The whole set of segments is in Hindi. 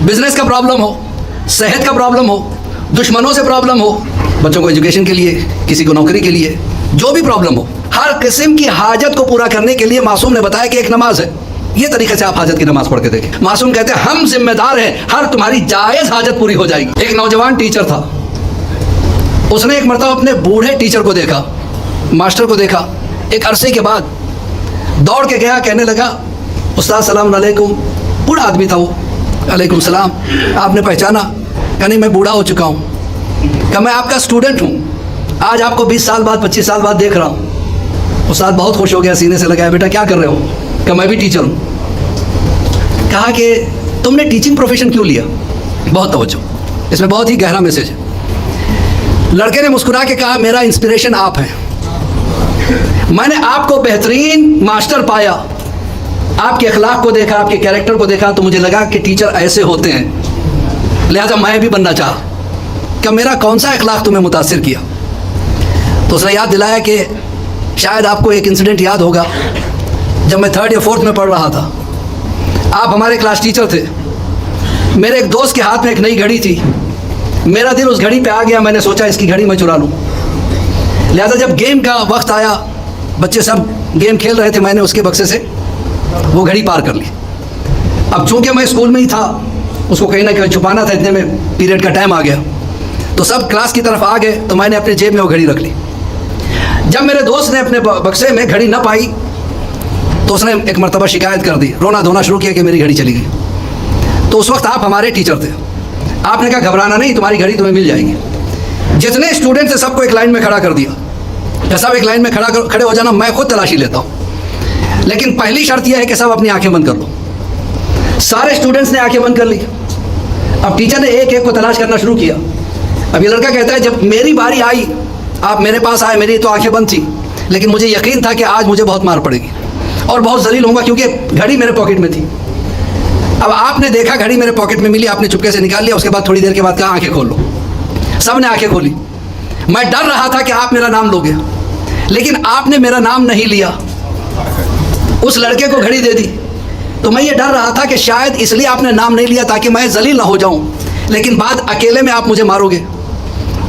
बिजनेस का प्रॉब्लम हो, सेहत का प्रॉब्लम हो, दुश्मनों से प्रॉब्लम हो, बच्चों को एजुकेशन के लिए, किसी को नौकरी के लिए, जो भी प्रॉब्लम हो, हर किस्म की हाजत को पूरा करने के लिए मासूम ने बताया कि एक नमाज है। ये तरीके से आप हाजत की नमाज पढ़ के देखें। मासूम कहते हैं हम जिम्मेदार हैं, हर तुम्हारी जायज़ हाजत पूरी हो जाएगी। एक नौजवान टीचर था, उसने एक मरतबा अपने बूढ़े टीचर को देखा, मास्टर को देखा। एक अरसे के बाद दौड़ के गया, कहने लगा उस्ताद सलाम अलैकुम। बूढ़ा आदमी था वो। अलैकुम सलाम। आपने पहचाना? कहा नहीं, मैं बूढ़ा हो चुका हूँ। कहा मैं आपका स्टूडेंट हूँ, आज आपको 20 साल बाद 25 साल बाद देख रहा हूँ। उस्ताद बहुत खुश हो गया, सीने से लगाया, बेटा क्या कर रहे हो? कहा मैं भी टीचर हूँ। कहा कि तुमने टीचिंग प्रोफेशन क्यों लिया? बहुत तवज्जो, इसमें बहुत ही गहरा मैसेज है। लड़के ने मुस्कुरा के कहा मेरा इंस्पिरेशन आप हैं। मैंने आपको बेहतरीन मास्टर पाया, आपके अखलाक को देखा, आपके कैरेक्टर को देखा, तो मुझे लगा कि टीचर ऐसे होते हैं, लिहाजा मैं भी बनना चाहा। क्या मेरा कौन सा अखलाक तुम्हें मुतासिर किया? तो उसने याद दिलाया कि शायद आपको एक इंसिडेंट याद होगा, जब मैं 3rd या 4th में पढ़ रहा था, आप हमारे क्लास टीचर थे। मेरे एक दोस्त के हाथ में एक नई घड़ी थी, मेरा दिल उस घड़ी पे आ गया। मैंने सोचा इसकी घड़ी मैं चुरा लूँ। लिहाजा जब गेम का वक्त आया, बच्चे सब गेम खेल रहे थे, मैंने उसके बक्से से वो घड़ी पार कर ली। अब चूंकि मैं स्कूल में ही था, उसको कहीं ना कहीं छुपाना था, इतने में पीरियड का टाइम आ गया, तो सब क्लास की तरफ आ गए, तो मैंने अपने जेब में वो घड़ी रख ली। जब मेरे दोस्त ने अपने बक्से में घड़ी न पाई, तो उसने एक मरतबा शिकायत कर दी, रोना धोना शुरू किया कि मेरी घड़ी चली गई। तो उस वक्त आप हमारे टीचर थे, आपने कहा घबराना नहीं, तुम्हारी घड़ी तुम्हें मिल जाएगी। जितने स्टूडेंट थे सबको एक लाइन में खड़ा कर दिया, सब एक लाइन में खड़े हो जाना, मैं खुद तलाशी लेता हूँ, लेकिन पहली शर्त यह है कि सब अपनी आंखें बंद कर लो। सारे स्टूडेंट्स ने आंखें बंद कर ली। अब टीचर ने एक एक को तलाश करना शुरू किया। अब ये लड़का कहता है जब मेरी बारी आई, आप मेरे पास आए, मेरी तो आंखें बंद थी, लेकिन मुझे यकीन था कि आज मुझे बहुत मार पड़ेगी और बहुत जलील होऊंगा, क्योंकि घड़ी मेरे पॉकेट में थी। अब आपने देखा घड़ी मेरे पॉकेट में मिली, आपने चुपके से निकाल लिया। उसके बाद थोड़ी देर के बाद कहा आंखें खोल लो। सब ने आंखें खोली। मैं डर रहा था कि आप मेरा नाम लोगे, लेकिन आपने मेरा नाम नहीं लिया, उस लड़के को घड़ी दे दी। तो मैं ये डर रहा था कि शायद इसलिए आपने नाम नहीं लिया ताकि मैं जलील ना हो जाऊं, लेकिन बाद अकेले में आप मुझे मारोगे,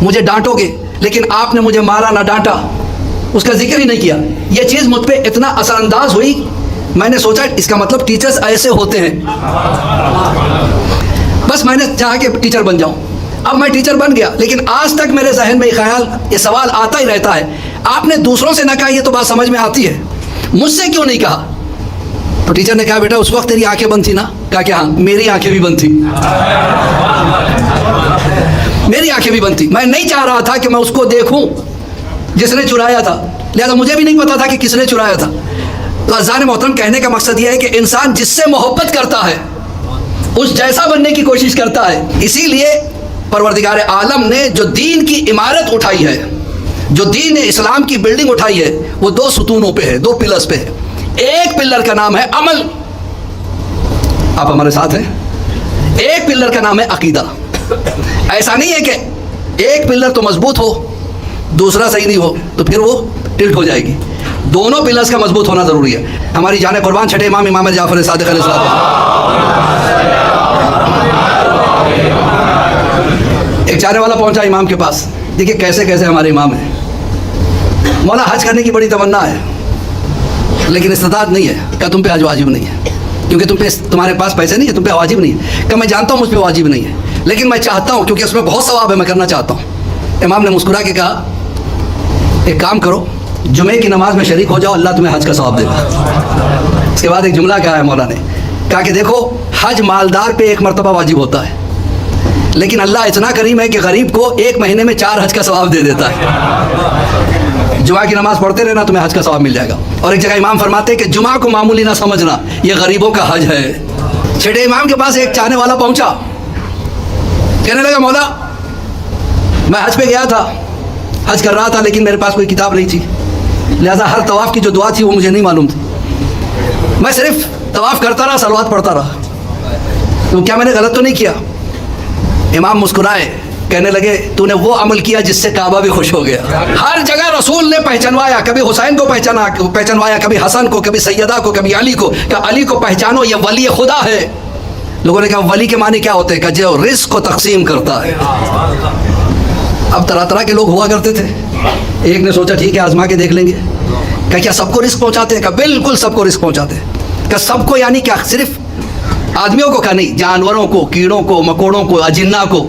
मुझे डांटोगे, लेकिन आपने मुझे मारा ना डांटा, उसका जिक्र ही नहीं किया। ये चीज़ मुझ पे इतना असरअंदाज हुई, मैंने सोचा इसका मतलब टीचर्स ऐसे होते हैं। बस मैंने चाहा कि टीचर बन जाऊं। अब मैं टीचर बन गया, लेकिन आज तक मेरे जहन में ये सवाल आता ही रहता है, आपने दूसरों से ना कहा, ये तो बात समझ में आती है, मुझसे क्यों नहीं कहा? तो टीचर ने कहा बेटा उस वक्त तेरी आंखें बंद थी ना? कहा कि हाँ, मेरी आंखें भी बंद थी, मेरी आंखें भी बंद थी। मैं नहीं चाह रहा था कि मैं उसको देखूं जिसने चुराया था, लिहाजा मुझे भी नहीं पता था कि किसने चुराया था। तो अज़ान मोहतरम, कहने का मकसद यह है कि इंसान जिससे मोहब्बत करता है उस जैसा बनने की कोशिश करता है। इसीलिए परवरदिगार आलम ने जो दीन की इमारत उठाई है, जो दीन इस्लाम की बिल्डिंग उठाई है, वो 2 सुतूनों पे है, 2 पिलर्स पे है। एक पिलर का नाम है अमल, आप हमारे साथ हैं। एक पिलर का नाम है अकीदा। ऐसा नहीं है कि एक पिलर तो मजबूत हो, दूसरा सही नहीं हो, तो फिर वो टिल्ट हो जाएगी। दोनों पिलर्स का मजबूत होना जरूरी है। हमारी जाने कुर्बान छठे इमाम जाफर सादिक अलैहिस्सलाम। एक जाने वाला पहुंचा इमाम के पास, देखिए कैसे कैसे हमारे इमाम हैं। मौला हज करने की बड़ी तमन्ना है, लेकिन इस्तिताअत नहीं है। क्या तुम पे हज वाजिब नहीं है? क्योंकि तुम्हारे पास पैसे नहीं है, तुम पे वाजिब नहीं है। क्या मैं जानता हूँ मुझ पे वाजिब नहीं है, लेकिन मैं चाहता हूँ, क्योंकि उसमें बहुत सवाब है, मैं करना चाहता हूँ। इमाम ने मुस्कुरा के कहा एक काम करो, जुमे की नमाज में शरीक हो जाओ, अल्लाह तुम्हें हज का सवाब देगा। उसके बाद एक जुमला कहा है मौला ने, कहा कि देखो हज मालदार पे एक मरतबा वाजिब होता है, लेकिन अल्लाह इतना करीम है कि गरीब को 1 महीने में 4 हज का सवाब दे देता है। जुमा की नमाज पढ़ते रहना, तुम्हें हज का सवाब मिल जाएगा। और एक जगह इमाम फरमाते हैं कि जुमा को मामूली ना समझना, ये गरीबों का हज है। छठे इमाम के पास एक चाहने वाला पहुंचा, कहने लगा मौला मैं हज पे गया था, हज कर रहा था, लेकिन मेरे पास कोई किताब नहीं थी, लिहाजा हर तवाफ़ की जो दुआ थी वो मुझे नहीं मालूम थी। मैं सिर्फ तवाफ़ करता रहा, सलवात पढ़ता रहा, तो क्या मैंने गलत तो नहीं किया? इमाम मुस्कुराए, कहने लगे तूने वो अमल किया जिससे काबा भी खुश हो गया। हर जगह रसूल ने पहचानवाया, कभी हुसैन को पहचानवाया, कभी हसन को, कभी सैयदा को, कभी अली को। क्या अली को पहचानो, ये वली खुदा है। लोगों ने कहा वली के माने क्या होते हैं? कहा जो रिस्क को तकसीम करता है। अब तरह तरह के लोग हुआ करते थे। एक ने सोचा ठीक है आजमा के देख लेंगे। कहा क्या सबको रिस्क पहुंचाते हैं? कहा बिल्कुल सबको रिस्क पहुंचाते हैं। कहा सबको यानी क्या सिर्फ आदमियों को? कहा नहीं, जानवरों को, कीड़ों को, मकोड़ों को, अजिन्ना को।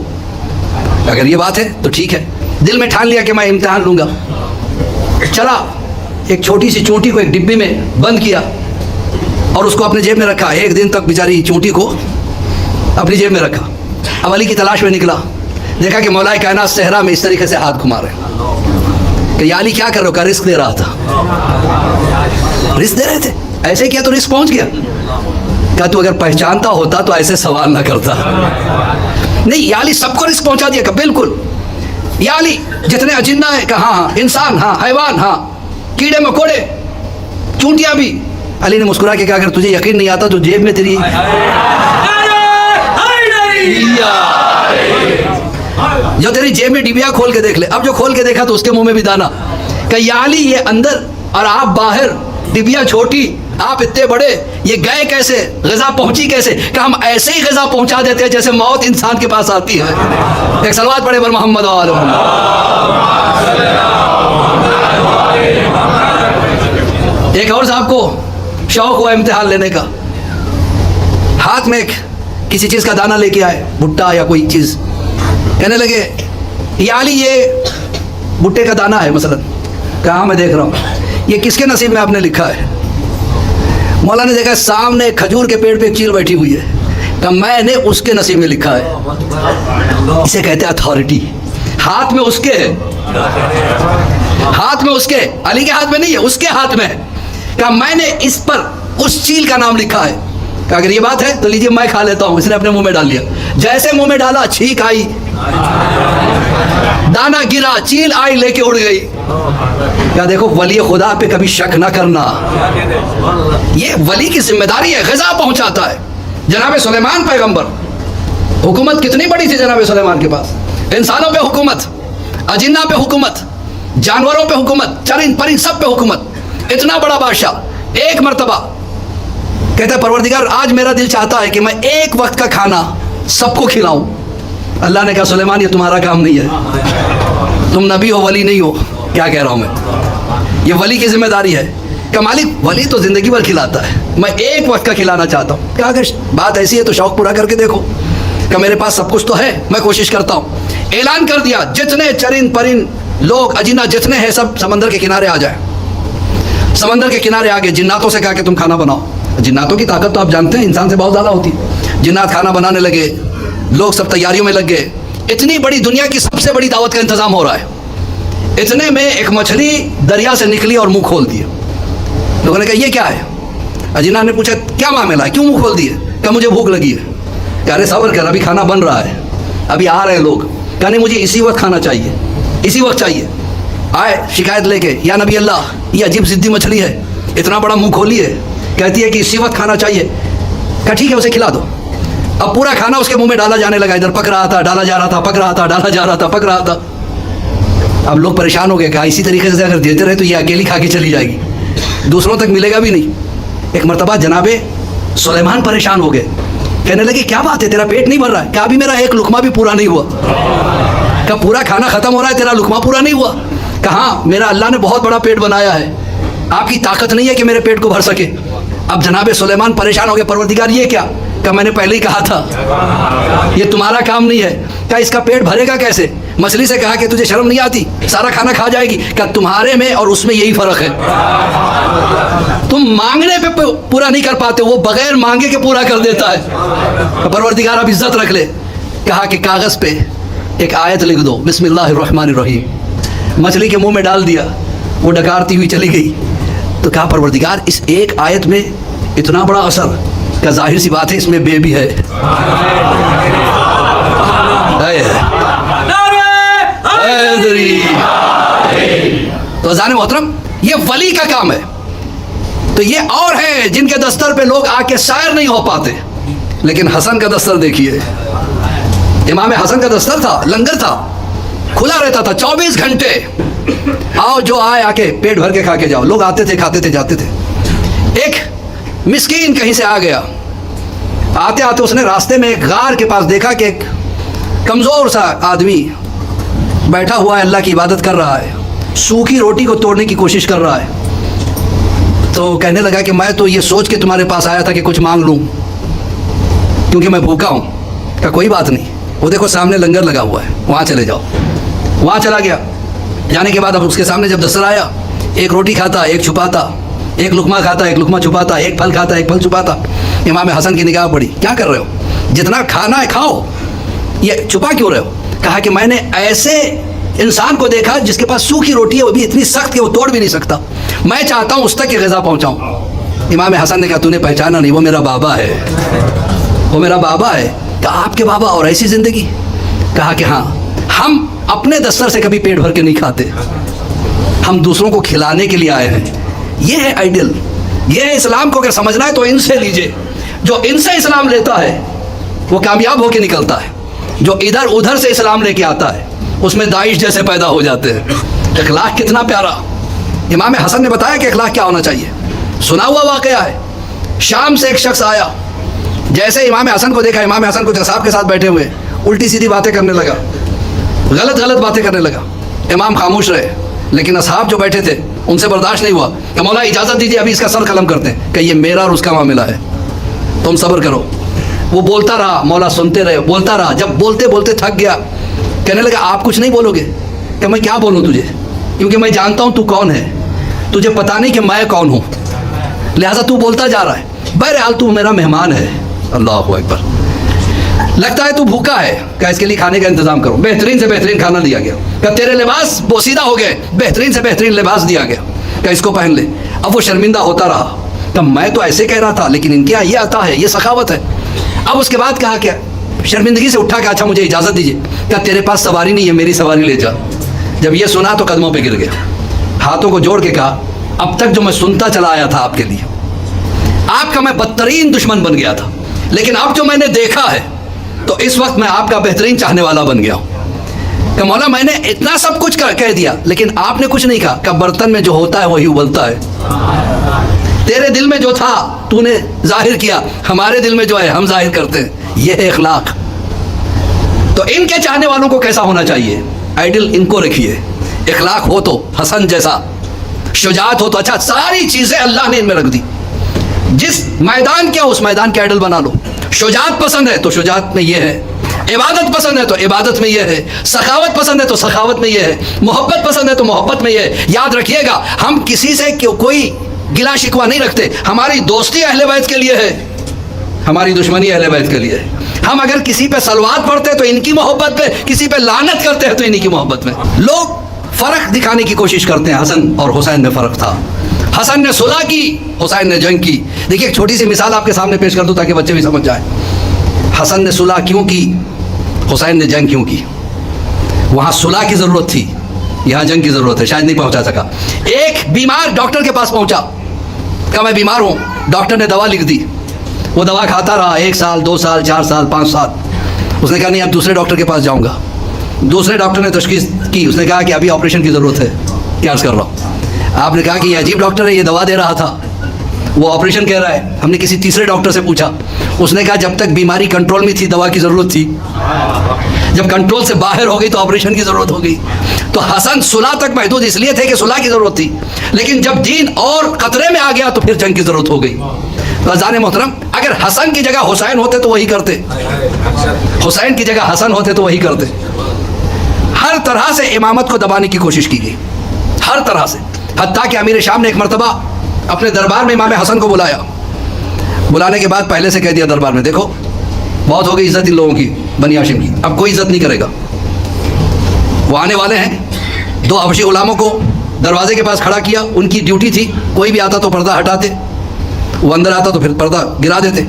अगर ये बात है तो ठीक है। दिल में ठान लिया कि मैं इम्तिहान लूंगा। चला एक छोटी सी चोटी को एक डिब्बी में बंद किया और उसको अपने जेब में रखा। एक दिन तक बेचारी चोटी को अपनी जेब में रखा। अब अली की तलाश में निकला, देखा कि मौलाए कायनात सहरा में इस तरीके से हाथ घुमा रहे हैं। कि या अली क्या कर रहे हो? का रिस्क दे रहा था। रिस्क दे रहे थे, ऐसे किया तो रिस्क पहुंच गया। क्या तू अगर पहचानता होता तो ऐसे सवाल ना करता। नहीं, या अली सबको रिस्क पहुंचा दिया। का बिल्कुल। या अली जितने अजिन्ना है? कहा हाँ, इंसान हाँ, हैवान हाँ, कीड़े मकोड़े, चूंटियां भी। अली ने मुस्कुरा के कहा अगर तुझे यकीन नहीं आता तो जेब में तेरी जो तेरी जेब में डिबिया खोल के देख ले। अब जो खोल के देखा तो उसके मुंह में भी दाना। कहा या अली ये अंदर और आप बाहर, डिबिया छोटी, आप इतने बड़े, ये गए कैसे? ग़िज़ा पहुंची कैसे? कि हम ऐसे ही ग़िज़ा पहुंचा देते हैं जैसे मौत इंसान के पास आती है। एक सलवात पढ़े बर मोहम्मद व आले मोहम्मद। एक और साहब को शौक हुआ इम्तिहान लेने का। हाथ में एक किसी चीज़ का दाना लेके आए, भुट्टा या कोई चीज़। कहने लगे या अली ये भुट्टे का दाना है मसलन। कहाँ मैं देख रहा हूँ। ये किसके नसीब में आपने लिखा है? मौला ने देखा सामने खजूर के पेड़ पे एक चील बैठी हुई है। तो मैंने उसके नसीब में लिखा है। इसे कहते हैं अथॉरिटी। हाथ में उसके है, हाथ में उसके, अली के हाथ में नहीं है, उसके हाथ में है। कहा मैंने इस पर उस चील का नाम लिखा है। कहा अगर ये बात है तो लीजिए मैं खा लेता हूँ। इसने अपने मुंह में डाल लिया। जैसे मुंह में डाला छींक आई, दाना गिरा, चील आई लेके उड़ गई। क्या देखो वली खुदा पे कभी शक ना करना, ये वली की जिम्मेदारी है। ग़िज़ा पहुंचाता है। जनाब सुलेमान पैगंबर, हुकूमत कितनी बड़ी थी जनाब सुलेमान के पास। इंसानों पे हुकूमत, अजिन्ना पे हुकूमत, जानवरों पे हुकूमत, चरिंद परिंद सब पे हुकूमत। इतना बड़ा बादशाह एक मर्तबा कहता है परवरदिगार आज मेरा दिल चाहता है कि मैं एक वक्त का खाना सबको खिलाऊं। अल्लाह ने कहा सुलेमान ये तुम्हारा काम नहीं है, तुम नबी हो वली नहीं हो। क्या कह रहा हूँ मैं? ये वली की जिम्मेदारी है। कि मालिक वली तो ज़िंदगी भर खिलाता है, मैं एक वक्त का खिलाना चाहता हूँ। क्या अगर बात ऐसी है तो शौक़ पूरा करके देखो। कि मेरे पास सब कुछ तो है, मैं कोशिश करता हूँ। ऐलान कर दिया जितने चरिंद परिंद लोग अजिन्ना जितने हैं सब समंदर के किनारे आ जाए। समंदर के किनारे आ गए। जिन्नातों से कहा कि तुम खाना बनाओ। जिन्नातों की ताकत तो आप जानते हैं इंसान से बहुत ज़्यादा होती है। जिन्नात खाना बनाने लगे, लोग सब तैयारियों में लग गए। इतनी बड़ी दुनिया की सबसे बड़ी दावत का इंतज़ाम हो रहा है। इतने में एक मछली दरिया से निकली और मुंह खोल दिया। लोगों ने कहा ये क्या है? अजिन्ना ने पूछा क्या मामला है, क्यों मुंह खोल दिए? क्या मुझे भूख लगी है। कह रहे सब्र कर, अभी खाना बन रहा है, अभी आ रहे हैं लोग। कहने मुझे इसी वक्त खाना चाहिए, इसी वक्त चाहिए। आए शिकायत लेके, या नबी अल्लाह ये अजीब ज़िद्दी मछली है, इतना बड़ा मुंह खोली है, कहती है कि इसी वक्त खाना चाहिए। कहा ठीक है उसे खिला दो। अब पूरा खाना उसके मुंह में डाला जाने लगा। इधर पक रहा था, डाला जा रहा था, पक रहा था, डाला जा रहा था, पक रहा था। अब लोग परेशान हो गए। कहा इसी तरीके से अगर देते रहे तो ये अकेली खा के चली जाएगी, दूसरों तक मिलेगा भी नहीं। एक मरतबा जनाबे सुलेमान परेशान हो गए। कहने लगे क्या बात है, तेरा पेट नहीं भर रहा है? क्या अभी मेरा एक लुकमा भी पूरा नहीं हुआ? क्या पूरा खाना खत्म हो रहा है, तेरा लुकमा पूरा नहीं हुआ? कहा मेरा अल्लाह ने बहुत बड़ा पेट बनाया है, आपकी ताकत नहीं है कि मेरे पेट को भर सके। अब जनाबे सुलेमान परेशान हो गए, परवरदिगार ये क्या? क्या मैंने पहले ही कहा था ये तुम्हारा काम नहीं है। क्या इसका पेट भरेगा कैसे? मछली से कहा कि तुझे शर्म नहीं आती, सारा खाना खा जाएगी। क्या तुम्हारे में और उसमें यही फर्क है, तुम मांगने पे पूरा नहीं कर पाते, वो बगैर मांगे के पूरा कर देता है। परवरदिगार अब इज्जत रख ले। कहा कि कागज़ पे एक आयत लिख दो, बिस्मिल्लाहिर्रहमानिर्रहीम। मछली के मुंह में डाल दिया, वो डकारती हुई चली गई। तो कहा परवरदिगार इस एक आयत में इतना बड़ा असर, क्या जाहिर सी बात है इसमें बे भी है। तो अज़ान मोहतरम ये वली का काम है। तो ये और है जिनके दस्तर पे लोग आके शायर नहीं हो पाते। लेकिन हसन का दस्तर देखिए, इमाम हसन का दस्तर था, लंगर था, खुला रहता था 24 घंटे। आओ जो आए आके पेट भर के खा के जाओ। लोग आते थे, खाते थे, जाते थे। एक मिस्कीन कहीं से आ गया, आते आते उसने रास्ते में एक गार के पास देखा कि एक कमज़ोर सा आदमी बैठा हुआ है, अल्लाह की इबादत कर रहा है, सूखी रोटी को तोड़ने की कोशिश कर रहा है। तो कहने लगा कि मैं तो ये सोच के तुम्हारे पास आया था कि कुछ मांग लूँ, क्योंकि मैं भूखा हूँ। कहा कोई बात नहीं, वो देखो सामने लंगर लगा हुआ है, वहाँ चले जाओ। वहाँ चला गया। जाने के बाद अब उसके सामने जब दस्तरखान आया, एक रोटी खाता, एक छुपाता, एक लुकमा खाता, एक लुकमा छुपाता, एक फल खाता, एक फल छुपाता। इमाम हसन की निगाह पड़ी, क्या कर रहे हो? जितना खाना है खाओ, ये छुपा क्यों रहे हो? कहा कि मैंने ऐसे इंसान को देखा जिसके पास सूखी रोटी है, वो भी इतनी सख्त कि वो तोड़ भी नहीं सकता। मैं चाहता हूँ उस तक की ग़िज़ा पहुँचाऊँ। इमाम हसन ने कहा तूने पहचाना नहीं, वो मेरा बाबा है, वो मेरा बाबा है। कहा आपके बाबा और ऐसी ज़िंदगी? कहा कि हाँ, हम अपने दस्तर से कभी पेट भर के नहीं खाते, हम दूसरों को खिलाने के लिए आए हैं। ये है आइडियल, ये है इस्लाम को अगर समझना है तो इनसे लीजिए। जो इनसे इस्लाम लेता है वो कामयाब होकर निकलता है, जो इधर उधर से इस्लाम लेके आता है उसमें दाइश जैसे पैदा हो जाते हैं। इखलाक कितना प्यारा। इमाम हसन ने बताया कि इखलाक क्या होना चाहिए। सुना हुआ वाक़या है, शाम से एक शख्स आया, जैसे इमाम हसन को देखा, इमाम हसन को जसाब के साथ बैठे हुए उल्टी सीधी बातें करने लगा, गलत गलत बातें करने लगा। इमाम खामोश रहे, लेकिन असहाब जो बैठे थे उनसे बर्दाश्त नहीं हुआ कि मौला इजाज़त दीजिए, अभी इसका सर कलम करते हैं। कि ये मेरा और उसका मामला है, तुम सब्र करो। वो बोलता रहा, मौला सुनते रहे, बोलता रहा। जब बोलते बोलते थक गया, कहने लगा आप कुछ नहीं बोलोगे? कि मैं क्या बोलूँ तुझे, क्योंकि मैं जानता हूँ तू कौन है, तुझे पता नहीं कि मैं कौन हूँ, लिहाजा तू बोलता जा रहा है। बहरहाल तू मेरा मेहमान है। अल्लाहु अकबर। लगता है तू भूखा है, क्या इसके लिए खाने का इंतजाम करो। बेहतरीन से बेहतरीन खाना दिया गया। क्या तेरे लिबास बोसीदा हो गए, बेहतरीन से बेहतरीन लिबास दिया गया, क्या इसको पहन ले। अब वो शर्मिंदा होता रहा, तब मैं तो ऐसे कह रहा था, लेकिन इनके यहाँ ये आता है, ये सखावत है। अब उसके बाद कहा क्या, शर्मिंदगी से उठा के अच्छा मुझे इजाज़त दीजिए। क्या तेरे पास सवारी नहीं है, मेरी सवारी ले जा। जब ये सुना तो कदमों पे गिर गया, हाथों को जोड़ के कहा अब तक जो मैं सुनता चला आया था आपके लिए, आपका मैं बदतरीन दुश्मन बन गया था, लेकिन अब जो मैंने देखा है तो इस वक्त मैं आपका बेहतरीन चाहने वाला बन गया हूँ। कि मौला मैंने इतना सब कुछ कह दिया, लेकिन आपने कुछ नहीं कहा। कि बर्तन में जो होता है वही उबलता है। तेरे दिल में जो था तूने जाहिर किया, हमारे दिल में जो है हम जाहिर करते हैं। यह है इखलाक। तो इनके चाहने वालों को कैसा होना चाहिए? आइडियल इनको रखिए। इखलाक हो तो हसन जैसा, शुजात हो तो अच्छा, सारी चीज़ें अल्लाह ने इनमें रख दी। जिस मैदान क्या उस मैदान के आइडल बना लो। शुजात पसंद है तो शुजात में ये है, इबादत पसंद है तो इबादत में ये है, सखावत पसंद है तो सखावत में ये है, मोहब्बत पसंद है तो मोहब्बत में ये है। याद रखिएगा, हम किसी से कोई गिला शिकवा नहीं रखते। हमारी दोस्ती अहले बैत के लिए है, हमारी दुश्मनी अहले बैत के लिए है। हम अगर किसी पे सलवात पढ़ते हैं तो इनकी मोहब्बत में, किसी पे लानत करते हैं तो इन्हीं की मोहब्बत में। लोग फ़र्क दिखाने की कोशिश करते हैं। हसन और हुसैन में फ़र्क था। हसन ने सुलह की, हुसैन ने जंग की। देखिए एक छोटी सी मिसाल आपके सामने पेश कर दूं ताकि बच्चे भी समझ जाए। हसन ने सुलह क्यों की, हुसैन ने जंग क्यों की? वहाँ सुलह की ज़रूरत थी, यहाँ जंग की ज़रूरत है, शायद नहीं पहुँचा सका। एक बीमार डॉक्टर के पास पहुँचा, कहा मैं बीमार हूँ। डॉक्टर ने दवा लिख दी, वो दवा खाता रहा 1 साल 2 साल 4 साल 5 साल। उसने कहा नहीं अब दूसरे डॉक्टर के पास जाऊँगा। दूसरे डॉक्टर ने तशखीस की, उसने कहा कि अभी ऑपरेशन की ज़रूरत है। क्या अर्ज़ कर रहा हूँ, आपने कहा कि ये अजीब डॉक्टर है, ये दवा दे रहा था, वो ऑपरेशन कह रहा है। हमने किसी तीसरे डॉक्टर से पूछा, उसने कहा जब तक बीमारी कंट्रोल में थी दवा की ज़रूरत थी, जब कंट्रोल से बाहर हो गई तो ऑपरेशन की ज़रूरत हो गई। तो हसन सुलह तक महदूद इसलिए थे कि सुलह की ज़रूरत थी, लेकिन जब दीन और ख़तरे में आ गया तो फिर जंग की ज़रूरत हो गई। रज़ान मोहतरम, अगर हसन की जगह हुसैन होते तो वही करते, हुसैन की जगह हसन होते तो वही करते। हर तरह से इमामत को दबाने की कोशिश की गई, हर तरह से। हत्ता कि अमीर शाम ने एक मरतबा अपने दरबार में इमाम हसन को बुलाया। बुलाने के बाद पहले से कह दिया दरबार में, देखो बहुत हो गई इज़्ज़त इन लोगों की, बनी हाशिम की, अब कोई इज़्ज़त नहीं करेगा। वो आने वाले हैं। 2 हबशी गुलामों को दरवाजे के पास खड़ा किया, उनकी ड्यूटी थी, कोई भी आता तो पर्दा हटाते, वो अंदर आता तो फिर पर्दा गिरा देते।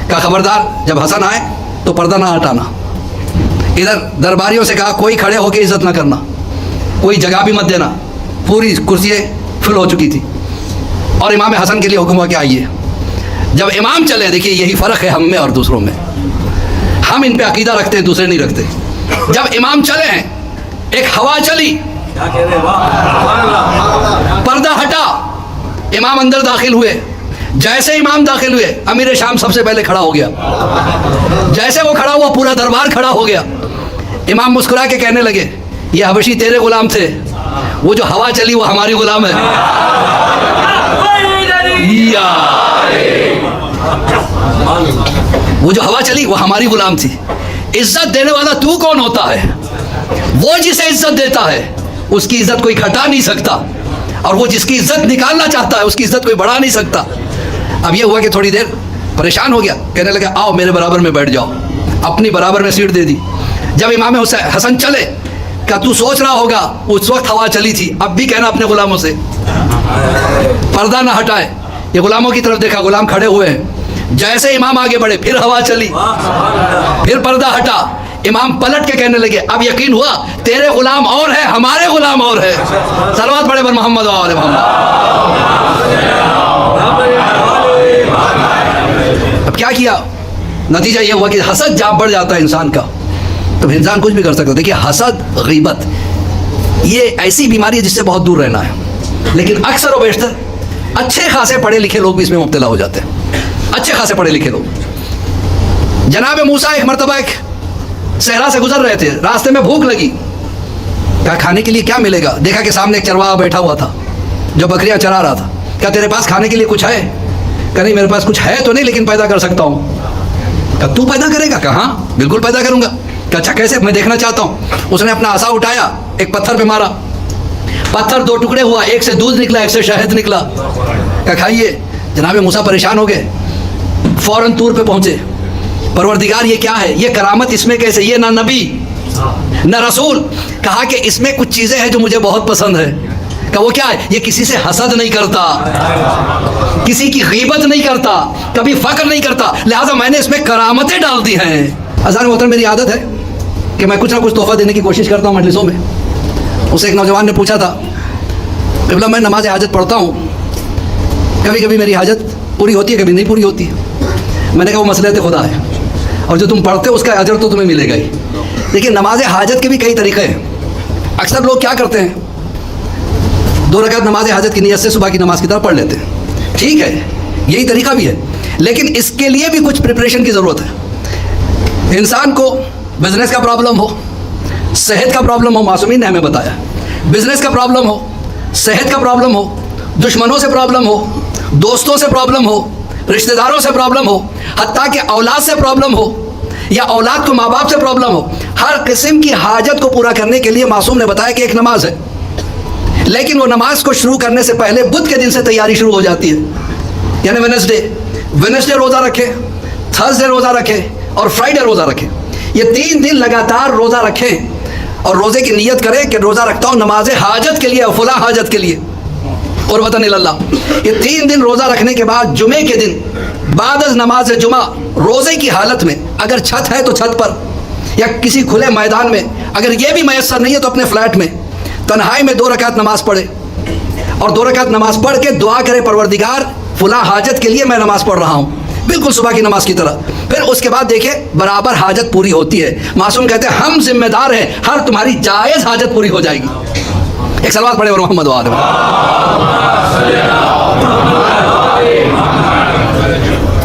कहा खबरदार जब हसन आए तो पर्दा ना हटाना। इधर दरबारियों से कहा कोई खड़े होकर इज़्ज़त ना करना, कोई जगह भी मत देना। पूरी कुर्सियाँ फुल हो चुकी थी और इमाम हसन के लिए हुक्म हुआ कि आइए। जब इमाम चले, देखिए यही फ़र्क है हम में और दूसरों में, हम इन पे अकीदा रखते हैं, दूसरे नहीं रखते। जब इमाम चले हैं, एक हवा चली, पर्दा हटा, इमाम अंदर दाखिल हुए। जैसे इमाम दाखिल हुए, अमीर शाम सबसे पहले खड़ा हो गया। जैसे वो खड़ा हुआ, पूरा दरबार खड़ा हो गया। इमाम मुस्कुरा के कहने लगे, ये हबशी तेरे गुलाम थे, वो जो हवा चली वो हमारी गुलाम है। वो जो हवा चली वो हमारी गुलाम थी। इज्जत देने वाला तू कौन होता है? वो जिसे इज्जत देता है उसकी इज्जत कोई घटा नहीं सकता, और वो जिसकी इज्जत निकालना चाहता है उसकी इज्जत कोई बढ़ा नहीं सकता। अब ये हुआ कि थोड़ी देर परेशान हो गया, कहने लगा आओ मेरे बराबर में बैठ जाओ। अपनी बराबर में सीट दे दी। जब इमाम हसन चले, क्या तू सोच रहा होगा उस वक्त हवा चली थी, अब भी कहना अपने गुलामों से पर्दा ना हटाए। ये गुलामों की तरफ देखा, गुलाम खड़े हुए हैं। जैसे इमाम आगे बढ़े फिर हवा चली, फिर पर्दा हटा। इमाम पलट के कहने लगे, अब यकीन हुआ तेरे गुलाम और है, हमारे गुलाम और है। सलवात पढ़े पर मोहम्मद व आले मोहम्मद। अब क्या किया? नतीजा यह हुआ कि हसद जहाँ बढ़ जाता है इंसान का तो इंसान कुछ भी कर सकता है। देखिए, हसद, गीबत ये ऐसी बीमारी है जिससे बहुत दूर रहना है। लेकिन अक्सर और बेशतर अच्छे खासे पढ़े लिखे लोग भी इसमें मुब्तला हो जाते हैं। अच्छे खासे पढ़े लिखे लोग। जनाब मूसा एक मरतबा एक सहरा से गुजर रहे थे, रास्ते में भूख लगी। क्या खाने के लिए क्या मिलेगा? देखा कि सामने एक चरवाहा बैठा हुआ था जो बकरियां चरा रहा था। क्या तेरे पास खाने के लिए कुछ है? क्या नहीं, मेरे पास कुछ है तो नहीं, लेकिन पैदा कर सकता हूँ। क्या तू पैदा करेगा? कहा बिल्कुल पैदा करूंगा। क्या अच्छा कैसे? मैं देखना चाहता हूँ। उसने अपना आसा उठाया, एक पत्थर पे मारा, पत्थर दो टुकड़े हुआ, एक से दूध निकला, एक से शहद निकला। क्या खाइए? जनाब मूसा परेशान हो गए, फौरन तूर पे पहुंचे। परवरदिगार ये क्या है? ये करामत इसमें कैसे? ये ना नबी ना रसूल। कहा कि इसमें कुछ चीजें हैं जो मुझे बहुत पसंद है। क्या वो क्या है? ये किसी से हसद नहीं करता, किसी की गीबत नहीं करता, कभी फक्र नहीं करता, लिहाजा मैंने इसमें करामतें डाल दी हैं। अज़ान मोहतरम, मेरी आदत है कि मैं कुछ ना कुछ तोहफा देने की कोशिश करता हूँ मजलिसों में। उसे एक नौजवान ने पूछा था, क़िबला मैं नमाज हाजत पढ़ता हूँ, कभी कभी मेरी हाजत पूरी होती है, कभी नहीं पूरी होती है। मैंने कहा वो मसलहत खुदा है, और जो तुम पढ़ते हो उसका अजर तो तुम्हें मिलेगा ही। लेकिन नमाज हाजत के भी कई तरीक़े हैं। अक्सर लोग क्या करते हैं, 2 रकात नमाज हाजत की नीयत से सुबह की नमाज की तरह पढ़ लेते हैं। ठीक है, यही तरीका भी है, लेकिन इसके लिए भी कुछ प्रिपरेशन की ज़रूरत है। इंसान को बिजनेस का प्रॉब्लम हो, सेहत का प्रॉब्लम हो, मासूमीन ने हमें बताया, बिजनेस का प्रॉब्लम हो, सेहत का प्रॉब्लम हो, दुश्मनों से प्रॉब्लम हो, दोस्तों से प्रॉब्लम हो, रिश्तेदारों से प्रॉब्लम हो, हत्ता कि औलाद से प्रॉब्लम हो, या औलाद को माँ बाप से प्रॉब्लम हो, हर किस्म की हाजत को पूरा करने के लिए मासूम ने बताया कि एक नमाज है। लेकिन वो नमाज को शुरू करने से पहले बुध के दिन से तैयारी शुरू हो जाती है। यानी वेडनेसडे रोज़ा रखे, थर्सडे रोज़ा रखे और फ्राइडे रोज़ा रखे। ये 3 दिन लगातार रोज़ा रखें और रोज़े की नीयत करें कि रोज़ा रखता हूँ नमाज हाजत के लिए, फुला हाजत के लिए, और वतन अल्लाह। ये 3 दिन रोज़ा रखने के बाद जुमे के दिन बाद नमाज जुमा रोज़े की हालत में, अगर छत है तो छत पर या किसी खुले मैदान में, अगर ये भी मैसर नहीं है तो अपने फ्लैट में तन्हाई में 2 रकात नमाज पढ़े, और 2 रकात नमाज पढ़ के दुआ करे, परवरदिगार फुला हाजत के लिए मैं नमाज पढ़ रहा हूँ, बिल्कुल सुबह की नमाज की तरह। फिर उसके बाद देखे बराबर हाजत पूरी होती है। मासूम कहते हैं हम जिम्मेदार हैं, हर तुम्हारी जायज़ हाजत पूरी हो जाएगी। एक सलवात पढ़े और मोहम्मद व आले मोहम्मद।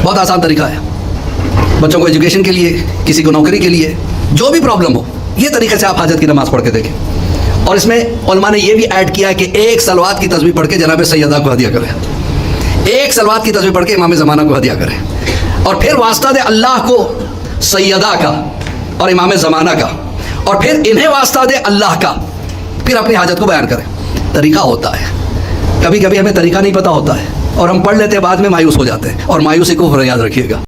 बहुत आसान तरीका है, बच्चों को एजुकेशन के लिए, किसी को नौकरी के लिए, जो भी प्रॉब्लम हो, ये तरीके से आप हाजत की नमाज पढ़ के देखें। और इसमें उलमा ने यह भी ऐड किया है कि एक सलवात की तस्बीह पढ़ के जनाब सैयदा को हदिया करें। एक सलवात की तस्बीह पढ़ के इमाम ज़माना को हदिया करें, और फिर वास्ता दे अल्लाह को सैयदा का और इमाम ज़माना का, और फिर इन्हें वास्ता दे अल्लाह का, फिर अपनी हाजत को बयान करें। तरीका होता है, कभी कभी हमें तरीका नहीं पता होता है और हम पढ़ लेते हैं, बाद में मायूस हो जाते हैं, और मायूसी को याद रखिएगा।